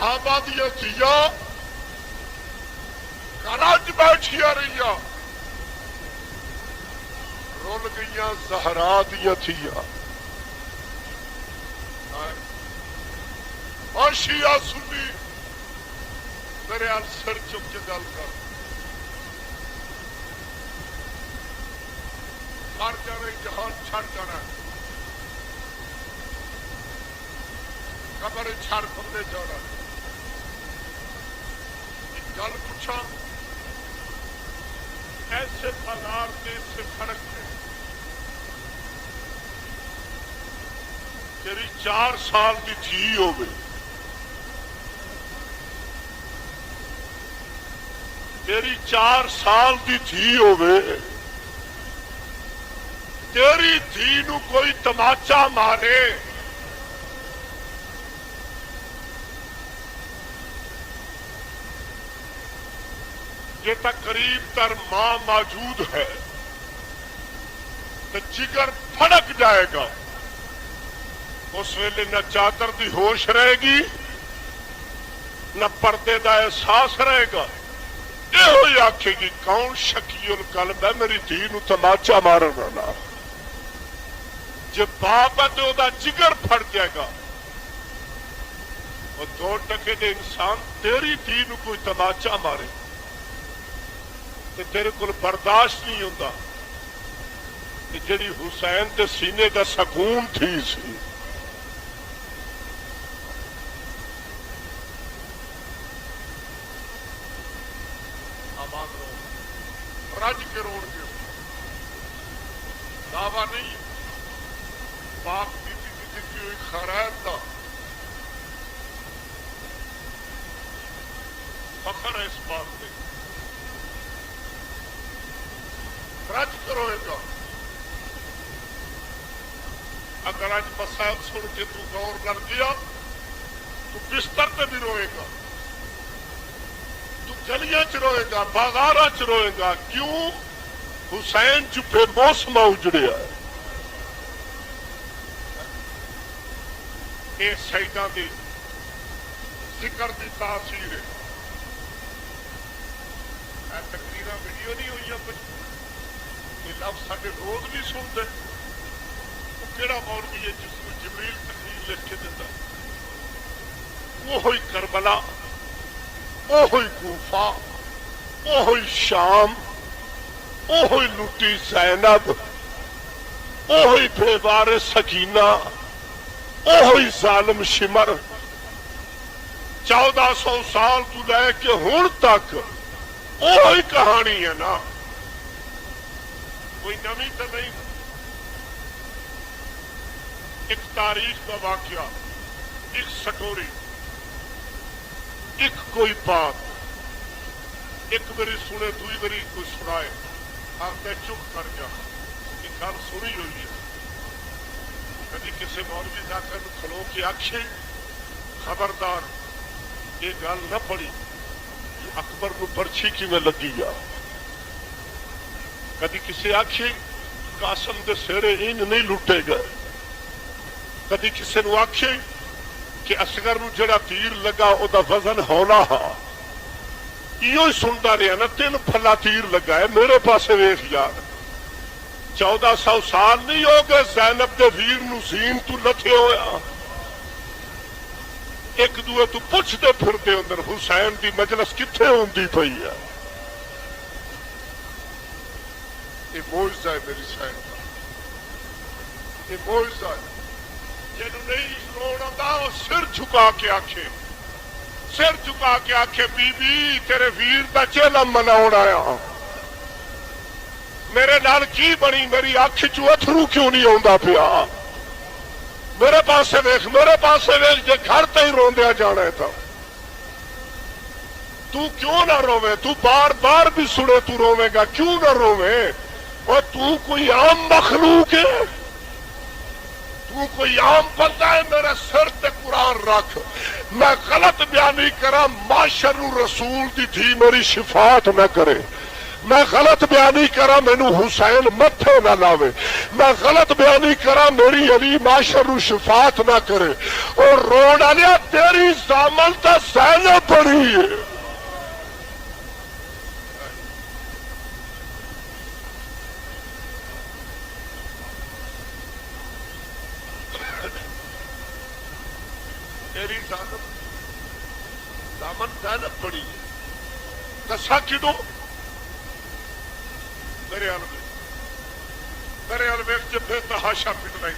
صحابہ دیا تھیا گھر بیٹھیا رہی رول گئی زہرا دیا تھیا اور شیعہ سنی میرے ال سر چک کے گل کر مر جانے جہان چھڑ جانا قبر چھڑ کھلے جانا ایک گل پوچھا ایسے بازار سے اس سے فرق ہے تیری 4 سال کی دھی ہو گئی تیری 4 سال کی دھی ہو گئے تیری دھی نو کوئی تماچا مارے یہ تک قریب تر ماں موجود ہے تو جگر پھڑک جائے گا اس ویلے نہ چادر دی ہوش رہے گی نہ پردے دا احساس رہے گا یہ آکھے گی کون شکی القلب ہے میری دھی نو تماچا مارن والا جب باپ ہے تو دا جگر پھڑ جائے گا اور 2 ٹکے دے انسان تیری دھی نو کوئی تماچا مارے تو تیرے کو برداشت نہیں ہوتا کہ جڑی حسین کے سینے کا سکون تھی سی آباد رو رج کے روڑ کے دعویٰ نہیں باپ کی دیتی ہوئی خیرات کا فخر ہے اس بات پہ رج کروے گا اگر آج مسائل سن کے تو غور کر دیا تو بستر پہ بھی روئے گا تو گلیاں چ روئے گا بازاراں چ روئے گا کیوں حسین چپے موسم اجڑیا ہے یہ شہیداں دی ذکر دی تاثیر ہے تقریراں ویڈیو نہیں ہوئی کچھ یہ لفظ سارے روز بھی سنتے وہ کہڑا مولوی ہے جس کو جبریل تقریر لکھ کے دیتا وہی کربلا وہی کوفہ وہی شام وہی لٹی زینب وہی بیوار سکینہ وہی ظالم شمر 1400 سال تو لے کے ہن تک وہی کہانی ہے نا کوئی نمی تو نہیں ایک تاریخ کا واقعہ ایک سٹوری ایک کوئی بات ایک بری سنے دوئی بری کوئی سنائے آپ نے چپ کر جا یہ گل سنی ہوئی ہے کبھی کسی مولوی جا کر کھلو کے آخے خبردار یہ گل نہ پڑی اکبر کو برچھی کی میں لگی گیا کدی کسی آخی قاسم دے سیرے انج نہیں لٹے گئے کدی کسی نو آخی کہ اصغر نو جڑا تیر لگا او دا وزن ہونا ہا یہ سنتا رہا نا 3 پھلا تیر لگا ہے میرے پاس ویخ یار 1400 سال نہیں ہو گئے زینب دے ویر نو زین تو لتھے ہویا ایک دوے تو پوچھتے پھرتے اندر حسین دی مجلس کتھے ہوندی پئی ہے یہ معجزہ ہے میری سائن کا یہ معجزہ ہے جنہوں نہیں رونا دا وہ سر جھکا کے آکھے بی بی تیرے ویر دا چیلا مناؤن آیا میرے نال کی بنی میری اکھ چو اتھرو کیوں نہیں آندا پیا میرے پاسے ویکھ جے گھر تے ہی روندیا جانا ہے تو کیوں نہ روے تو بار بار بھی سنے تو روے گا کیوں نہ روے اور تو کوئی عام مخلوق ہے تو کوئی عام بندہ ہے میرے سر تے قرآن رکھ میں غلط بیانی کرا معاشر رسول دی تھی میری شفاعت نہ کرے میں غلط بیانی کرا مینو حسین متھے نہ لاوے، میں غلط بیانی کرا میری علی معاشر نو شفاعت نہ کرے، اور روڑ آلیا تیری زامن تا زینب بڑی ہے۔ تیری زامن زینب بڑی ہے، دسا کدو میرے ویخ جبے تحاشا پٹنا ہی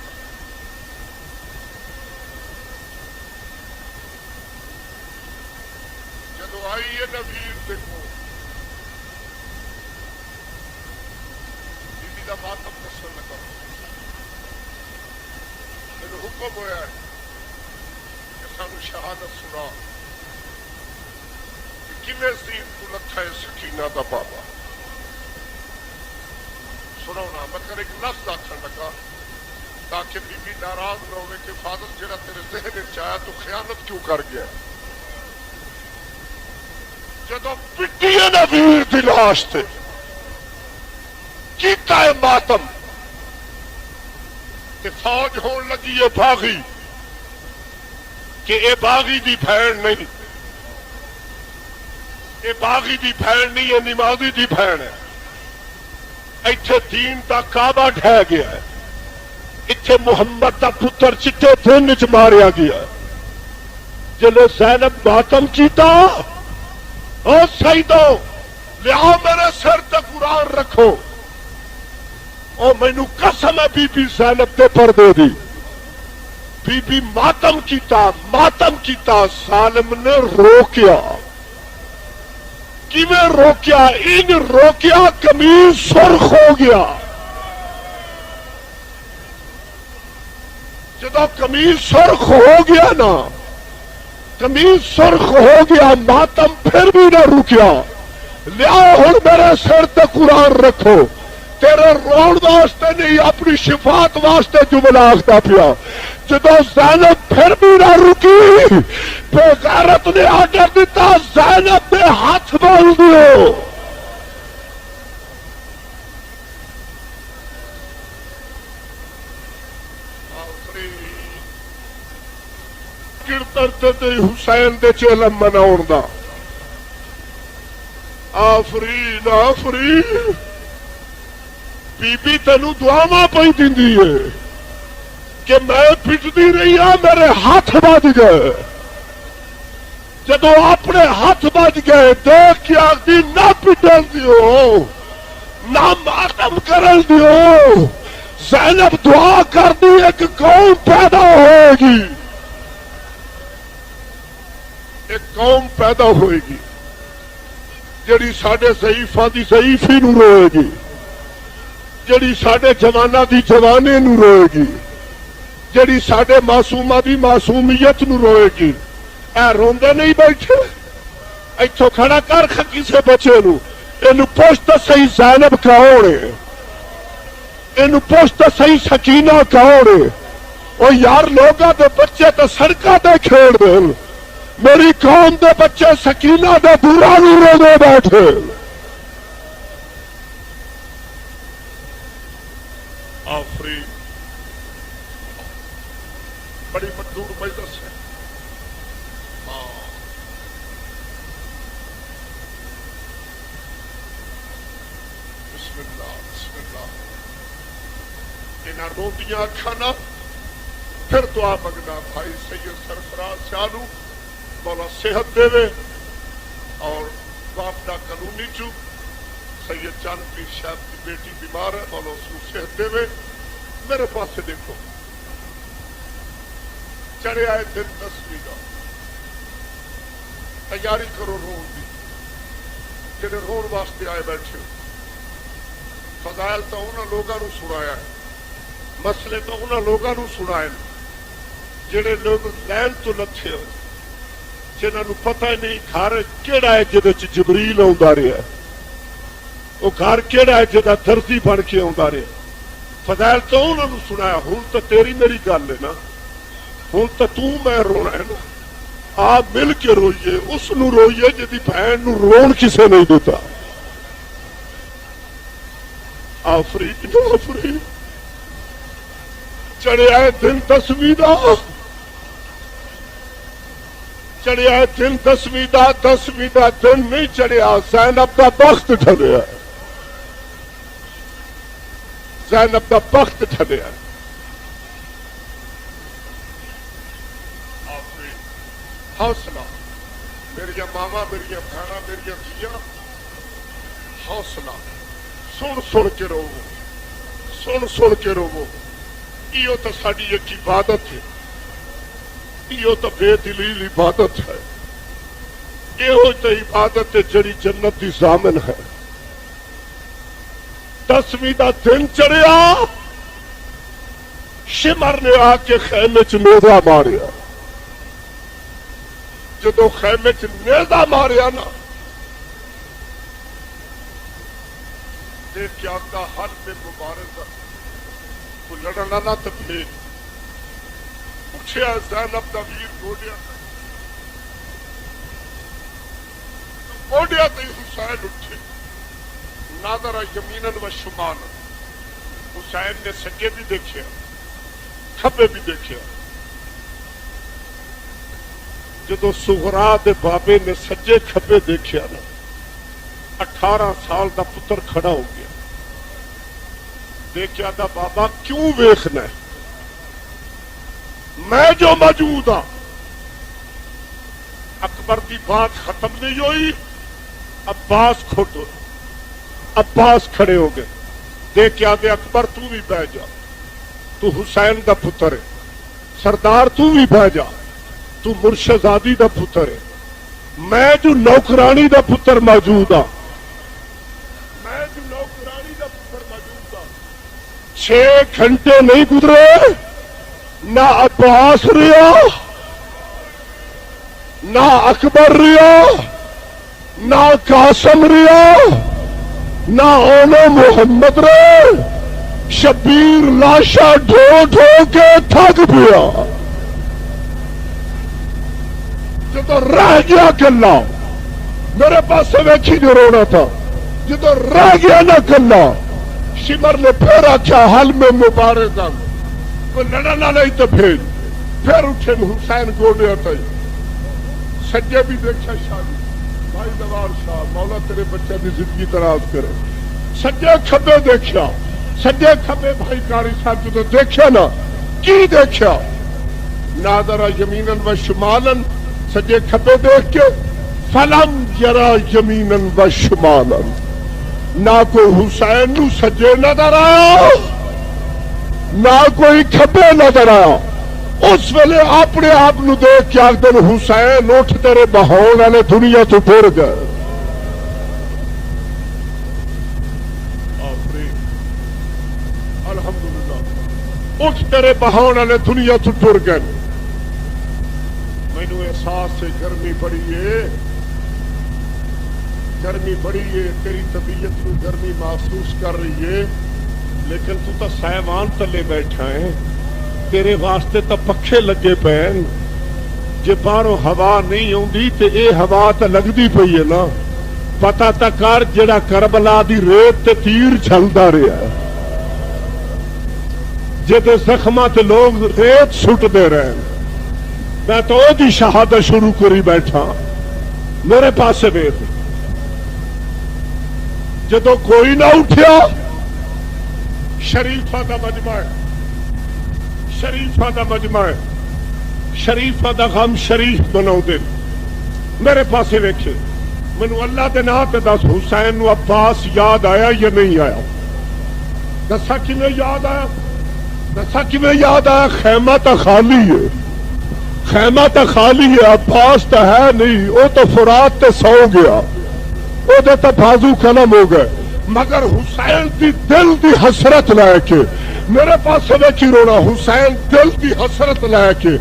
جدو آئی ہے نویر دیکھو بیوی کا ماتم دسن لگا، میرے حکم ہوا ہے کہ سانو شہادت سنا کہ کیویں زین کو لکھا ہے سکینہ دا بابا سنونا، مگر ایک لفظ آخر لگا تاکہ بی بی ناراض نہ ہوئے کہ فاضل جڑا تیرے ذہن چایا تو خیانت کیوں کر گیا۔ جدو پٹی ہے نویر دی لاش تے کیتا ہے ماتم کہ فوج ہون لگی ہے باغی، کہ اے باغی دی بھیڑ نہیں، اے باغی دی بھیڑ نہیں، یہ نمازی دی بھیڑ ہے۔ ایتھے دین دا کعبہ ڈھہ گیا ہے، ایتھے محمد دا پتر چٹے دن چ ماریا گیا، جلے زینب ماتم کیتا او سیدو لیا میرے سر تے قرآن رکھو، او مینو قسم ہے بی بی زینب تے پردے دی، بی بی ماتم کیتا سالم نے روکیا، کیویں روکیا؟ ان روکیا قمیض سرخ ہو گیا، جدو قمیض سرخ ہو گیا نا، قمیض سرخ ہو گیا، ماتم پھر بھی نہ رکیا، لیا ہن میرے سر تے قرآن رکھو، تیرے روڑ واسطے نہیں اپنی شفاعت واسطے جملہ آخدا پیا۔ جدو زینب پھر بھی نہ رکی، بے غیرت نے آرڈر دیتا زینب دے ہاتھ بول دیو۔ کردر تے حسین دے چلم مناؤن دا، آفرین آفرین، بی بی تینوں دعاواں پئی دیندی ہے کہ میں پٹتی رہی ہوں میرے ہاتھ بج گئے، جدو اپنے ہاتھ بج گئے دیکھ کے آخری نہ پٹن دیو، نہ ماتم کرن دیو، زینب دعا کر دی ایک قوم پیدا ہوئے گی، ایک قوم پیدا ہوئے گی جڑی ساڈے ضعیفاں دی ضعیفی نو روئے گی، جڑی ساڈے جواناں دی جوانے نو روئے گی، جڑی ساڈے معصوماں دی معصومیت نو روئے گی۔ اے روندے نہیں بیٹھے، ایتھوں کھڑا کر کسے بچے نو، اینو پوچھ تے صحیح زینب کون ہے، اینو پوچھ تے صحیح سکینہ کون ہے۔ او یار لوگاں دے بچے تے سڑکاں تے کھیڑ دین، میری قوم دے بچے سکینہ دے برا نو روندے بیٹھے۔ آفرین، بڑی مدور مجلس ہے۔ بسم اللہ بسم اللہ، انہاں روندیاں کھانا پھر دعا منگنا۔ بھائی سید سرفراز شاہ مولا صحت دے اور باپ دا قانونی چو سید چاند پیر صاحب کی بیٹی بیمار ہے، مولا اس کو صحت دے۔ میرے پاس دیکھو چڑھے آئے دن 10ویں کا، تیاری کرو رون دی، جڑے رون واسطے آئے بیٹھے۔ فضائل تو انہوں لوگوں نو سنایا ہے، مسئلے تو انہوں لوگوں نو سنائے جڑے لوگ لین تو لتھے ہوئے، جنہوں نے پتہ ہی نہیں گھر کیڑا ہے جدے چ جبریل آندا رہا، وہ گھر کیڑا ہے جدا درزی بن کے آندا رہا۔ فضائل تو انہوں نے سنایا۔ ہوں تو تیری میری گل ہے نا، ہوں تو میں رونا ہے نا، آپ مل کے روئیے، اس نو روئیے جدی بہن نو رون کسے نہیں دیتا۔ آفرین آفرین چڑھیا ہے دن 10ویں دا، چڑھیا ہے دن 10ویں دا، 10ویں دا دن نہیں چڑھیا، زینب دا بخت ڈھلیا، زینب دا بخت ڈھلیا۔ حوصلہ میری ماما، میری بہنا، میری دھیاں، حوصلہ، سن سن کے رو، سن سن کے رو۔ یہ تو ساری ایک عبادت ہے، یہ تو بے دلیل عبادت ہے، یہ تو عبادت ہے جڑی جنت دی ضامن ہے۔ 10ویں دا دن چڑھیا، شمر نے آ کے خیمے چ نیزا ماریا، جدو خیمے چ نیزا ماریا نا، دیکھ کے آتا حل میں مبارزہ کو لڑنا نہ تو پھر پوچھیا زینب دا ویر گوڈیا گوڈیا تے حسین اٹھے، ناظر یمیناً و شمالاً، حسین نے سجے بھی دیکھیا کھبے بھی دیکھیا۔ جدو سغرا دے بابے نے سجے کھبے دیکھیا نا، 18 سال دا پتر کھڑا ہو گیا، دیکھیا دا بابا کیوں ویکھنا ہے، میں جو موجود ہاں۔ اکبر دی بات ختم نہیں ہوئی، عباس کھڑو، عباس کھڑے ہو گئے، دیکھیا دے اکبر تو بھی بہ جا، تو حسین دا پتر ہے، سردار تو بھی بہ جا، تو مرشدزادی دا پتر ہے، میں جو نوکرانی دا پتر موجود ہاں، میں جو نوکرانی دا پتر موجود ہاں۔ 6 گھنٹے نہیں گزرے، نہ عباس رہا، نہ اکبر رہا، نہ قاسم رہا، نہ اولو محمد رہے، شبیر لاشا ڈھو ڈھو کے تھک پیا۔ جدو رہ گیا کلا، میرے پاس ویکھی جو رونا تھا، جدو رہ گیا نہ کلا، شمر نے پھر آخیا حل میں مبارزہ کوئی لڑنا نہیں تو پھر اٹھے حسین گوڈیا تھا، سجے بھی دیکھا شادی بھائی نوار شاہ مولا تیرے بچے کی زندگی دراز کرے، سجے کھبے دیکھا، سجے کھبے بھائی کاری صاحب جدو دیکھا نا، کی دیکھا، ناظر یمیناً و شمالاً، سجے کھبے دیکھ کے فلم یرا یمیناً و شمالاً، نہ کوئی حسین نو سجے نظر آیا، نہ کوئی کھبے نظر آیا۔ اس ویلے اپنے آپ نو دیکھ کے آخدن حسین اٹھ تیرے بہاؤن والے دنیا تو ٹر گئے، الحمدللہ اٹھ تیرے بہاؤن والے دنیا تو ٹر گئے۔ مینو احساس سے گرمی بڑی ہے، گرمی بڑی ہے، تیری طبیعت کو گرمی محسوس کر رہی ہے، لیکن تو تا سائیوان تلے بیٹھا ہے، تیرے واسطے تا پکھے لگے پین، جے باہروں ہوا نہیں ہوندی تے اے ہوا تا لگدی پئی ہے نا، پتہ تا کر جڑا کربلا دی ریت تے تیر چھلدا رہیا ہے، جے تے زخماں تے لوگ ریت سٹ دے رہے ہیں، میں تو او دی شہادت شروع کری بیٹھا، میرے پاس سے ویکھ، جدو کوئی نہ اٹھیا، شریفہ دا مجمع ہے، شریفہ دا مجمع ہے، شریفہ دا غم شریف بناؤ دے، میرے پاسے ویکھے، منو اللہ دے نا تے دس حسین نو عباس یاد آیا یا نہیں آیا؟ دسا کی میں یاد آیا، دسا کی میں یاد آیا، خیمہ تا خالی ہے، خیمہ تا خالی ہے، عباس تا ہے نہیں، او تو فرات تے سو گیا، او دے تا بازو قلم ہو گئے، مگر حسین دی دل دی حسرت لے کے میرے پاس ویکھی رونا، حسین دل دی حسرت لے کے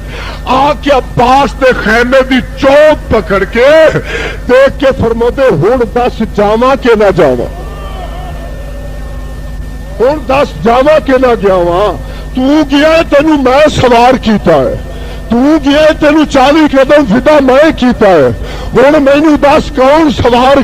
آ کے عباس دے خیمے دی چوک پکڑ کے دیکھ کے فرماتے ہن دس جاواں کہ نہ جاواں، ہن دس جاواں کہ نہ جاواں، تو گیا تینوں میں سوار کیتا ہے، تو گیا تینوں 40 قدم فدا میں کیتا ہے، ہن مینوں دس کون سوار